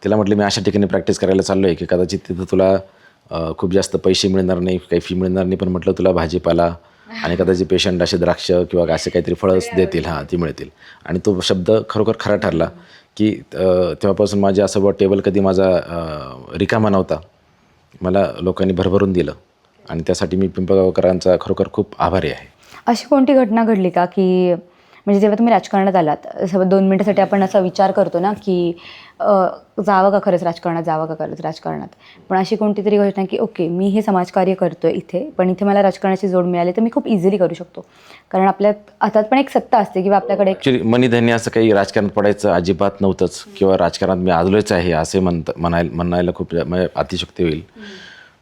तिला म्हटलं मी अशा ठिकाणी प्रॅक्टिस करायला चाललो आहे की कदाचित तिथं तुला खूप जास्त पैसे मिळणार नाही, काही फी मिळणार नाही, पण म्हटलं तुला भाजीपाला आणि कदाचित पेशंट असे द्राक्ष किंवा असे काहीतरी फळं देतील, ती मिळतील. आणि तो शब्द खरोखर खरा ठरला की तेव्हापासून माझे असं टेबल कधी माझा रिकामा नव्हता. मला लोकांनी भरभरून दिलं आणि त्यासाठी मी पिंपळगावकरांचा खरोखर खूप आभारी आहे. अशी कोणती घटना घडली का की म्हणजे जेव्हा तुम्ही राजकारणात आलात, 2 मिनिटासाठी आपण असा विचार करतो ना की जावं का खरंच राजकारणात, पण अशी कोणती तरी घटना की ओके मी हे समाजकार्य करतोय इथे, पण इथे मला राजकारणाची जोड मिळाली तर मी खूप इझिली करू शकतो, कारण आपल्या हातात पण एक सत्ता असते किंवा आपल्याकडे ॲक्च्युली मनीधन्य असं काही राजकारणात पडायचं अजिबात नव्हतंच किंवा राजकारणात मी आलोच आहे असे म्हणायला खूप अतिशयोक्ती होईल.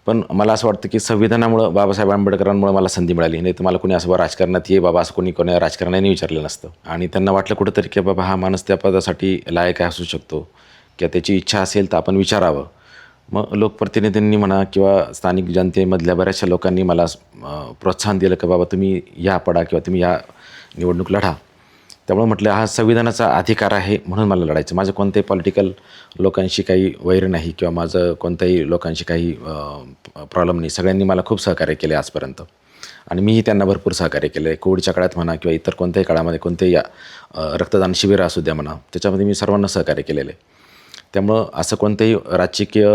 पण मला असं वाटतं की संविधानामुळं, बाबासाहेब आंबेडकरांमुळे मला संधी मिळाली. नाही तर मला कोणी असं राजकारणात ये बाबा असं कोणी राजकारणाने विचारलं नसतं. आणि त्यांना वाटलं कुठंतरी की बाबा हा माणूस त्या पदासाठी लायक असू शकतो किंवा त्याची इच्छा असेल तर आपण विचारावं. मग लोकप्रतिनिधींनी म्हणा किंवा स्थानिक जनतेमधल्या बऱ्याचशा लोकांनी मला प्रोत्साहन दिलं की बाबा तुम्ही या पडा किंवा तुम्ही या निवडणूक लढा. त्यामुळे म्हटलं हा संविधानाचा अधिकार आहे म्हणून मला लढायचं. माझं कोणत्याही पॉलिटिकल लोकांशी काही वैर नाही किंवा माझं कोणत्याही लोकांशी काही प्रॉब्लेम नाही. सगळ्यांनी मला खूप सहकार्य केले आजपर्यंत आणि मीही त्यांना भरपूर सहकार्य केलं आहे. कोविडच्या काळात म्हणा किंवा इतर कोणत्याही काळामध्ये कोणतेही रक्तदान शिबिर असू द्या म्हणा, त्याच्यामध्ये मी सर्वांना सहकार्य केलेलं आहे. त्यामुळं असं कोणतेही राजकीय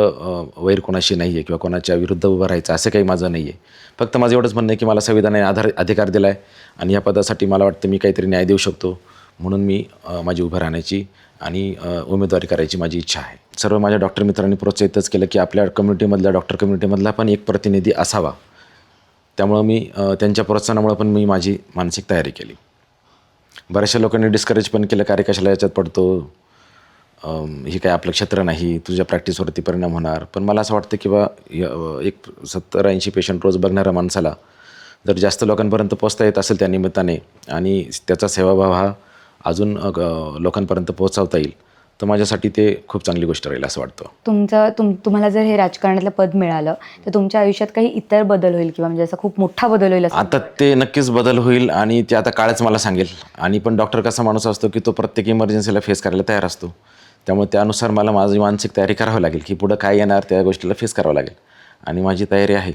वैर कोणाशी नाही आहे किंवा कोणाच्या विरुद्ध उभं राहायचं असं काही माझं नाही आहे. फक्त माझं एवढंच म्हणणं आहे की मला संविधानाने अधिकार दिला आहे आणि या पदासाठी मला वाटतं मी काहीतरी न्याय देऊ शकतो, म्हणून मी माझी उभं राहण्याची आणि उमेदवारी करायची माझी इच्छा आहे. सर्व माझ्या डॉक्टर मित्रांनी प्रोत्साहितच केलं की आपल्या कम्युनिटीमधल्या डॉक्टर कम्युनिटीमधला पण एक प्रतिनिधी असावा. त्यामुळं मी त्यांच्या प्रोत्साहनामुळे पण मी माझी मानसिक तयारी केली. बऱ्याचशा लोकांनी डिस्करेज पण केलं, कार्य कशाला याच्यात पडतो, ही काय आपलं क्षेत्र नाही, तुझ्या प्रॅक्टिसवरती परिणाम होणार. पण मला असं वाटतं की बा एक 70-80 पेशंट रोज बघणाऱ्या माणसाला जर जास्त लोकांपर्यंत पोहोचता येत असेल त्या निमित्ताने आणि त्याचा सेवाभाव हा अजून लोकांपर्यंत पोहोचवता येईल तर माझ्यासाठी ते खूप चांगली गोष्ट राहील असं वाटतं. तुम्हाला जर हे राजकारणातलं पद मिळालं तर तुमच्या आयुष्यात काही इतर बदल होईल किंवा म्हणजे असा खूप मोठा बदल होईल असं आता ते नक्कीच बदल होईल आणि ते आता काळच मला सांगेल. आणि पण डॉक्टर कसा माणूस असतो की तो प्रत्येक इमर्जन्सीला फेस करायला तयार असतो. त्यामुळे त्यानुसार मला माझी मानसिक तयारी करावी लागेल की पुढं काय येणार त्या गोष्टीला फेस करावं लागेल आणि माझी तयारी आहे.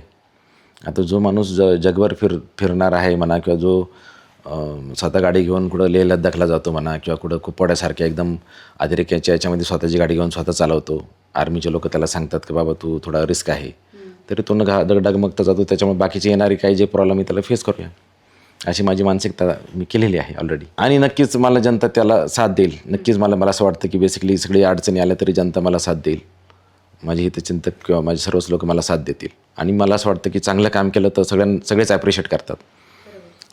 आता जो माणूस जगभर फिरणार आहे म्हणा किंवा जो स्वतः गाडी घेऊन कुठं लेह लद्दाखला जातो म्हणा किंवा कुठं कुपवाड्यासारख्या एकदम अतिरेक्याच्या याच्यामध्ये स्वतःची गाडी घेऊन स्वतः चालवतो. आर्मीचे लोक त्याला सांगतात की बाबा तू थोडा रिस्क आहे, तरी तो डगडगमगता जातो. त्याच्यामुळे बाकीचे येणारी काही जे प्रॉब्लेम आहे त्याला फेस करूया अशी माझी मानसिकता मी केलेली आहे ऑलरेडी. आणि नक्कीच मला जनता त्याला साथ देईल. नक्कीच मला असं वाटतं की बेसिकली सगळी अडचणी आल्या तरी जनता मला साथ देईल. माझे हितचिंतक किंवा माझे सर्वच लोक मला साथ देतील. आणि मला असं वाटतं की चांगलं काम केलं तर सगळेच ॲप्रिशिएट करतात.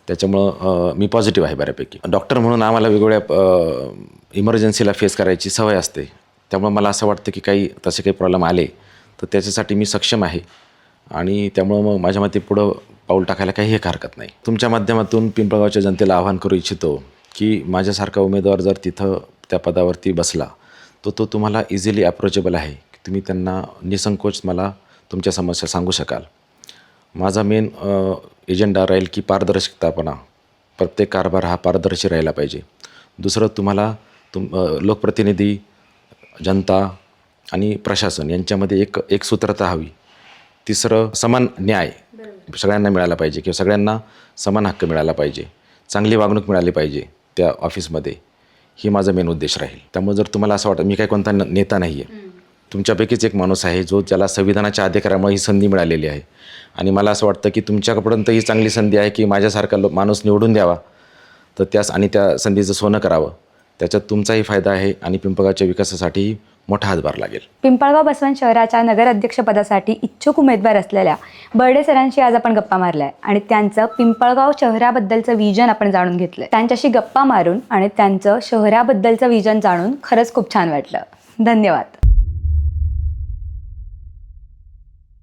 त्याच्यामुळं मी पॉझिटिव्ह आहे बऱ्यापैकी. डॉक्टर म्हणून आम्हाला वेगवेगळ्या इमर्जन्सीला फेस करायची सवय असते. त्यामुळे मला असं वाटतं की काही तसे काही प्रॉब्लेम आले तर त्याच्यासाठी मी सक्षम आहे आणि त्यामुळं मग माझ्या मते पुढं पाऊल टाकायला काही एक हरकत नाही. तुमच्या माध्यमातून पिंपळगावच्या जनतेला आवाहन करू इच्छितो की माझ्यासारखा उमेदवार जर तिथं त्या पदावरती बसला तो तुम्हाला इझिली अप्रोचेबल आहे. तुम्ही त्यांना निसंकोच मला तुमच्या समस्या सांगू शकाल. माझा मेन एजेंडा राहील की पारदर्शकतापणा. प्रत्येक कारभार हा पारदर्शी राहिला पाहिजे. दुसरं तुम्हाला लोकप्रतिनिधी, जनता आणि प्रशासन यांच्यामध्ये एक सूत्रता हवी. तिसरं समान न्याय सगळ्यांना मिळाला पाहिजे किंवा सगळ्यांना समान हक्क मिळाला पाहिजे. चांगली वागणूक मिळाली पाहिजे त्या ऑफिसमध्ये. ही माझा मेन उद्देश राहील. त्यामुळे जर तुम्हाला असं वाटतं मी काही कोणता नेता नाही आहे, तुमच्यापैकीच एक माणूस आहे जो ज्याला संविधानाच्या अधिकारामुळे ही संधी मिळालेली आहे. आणि मला असं वाटतं की तुमच्यापर्यंत ही चांगली संधी आहे की माझ्यासारखा माणूस निवडून द्यावा तर त्या संधीचं सोनं करावं. त्याच्यात तुमचाही फायदा आहे आणि पिंपळगावच्या विकासासाठी मोठा हातभार लागेल. पिंपळगाव बसवंत शहराच्या नगराध्यक्षपदासाठी इच्छुक उमेदवार असलेल्या बर्डे सरांशी आज आपण गप्पा मारल्या आणि त्यांचं पिंपळगाव शहराबद्दलचं विजन आपण जाणून घेतलं. त्यांच्याशी गप्पा मारून आणि त्यांचं शहराबद्दलचं विजन जाणून खरंच खूप छान वाटलं. धन्यवाद.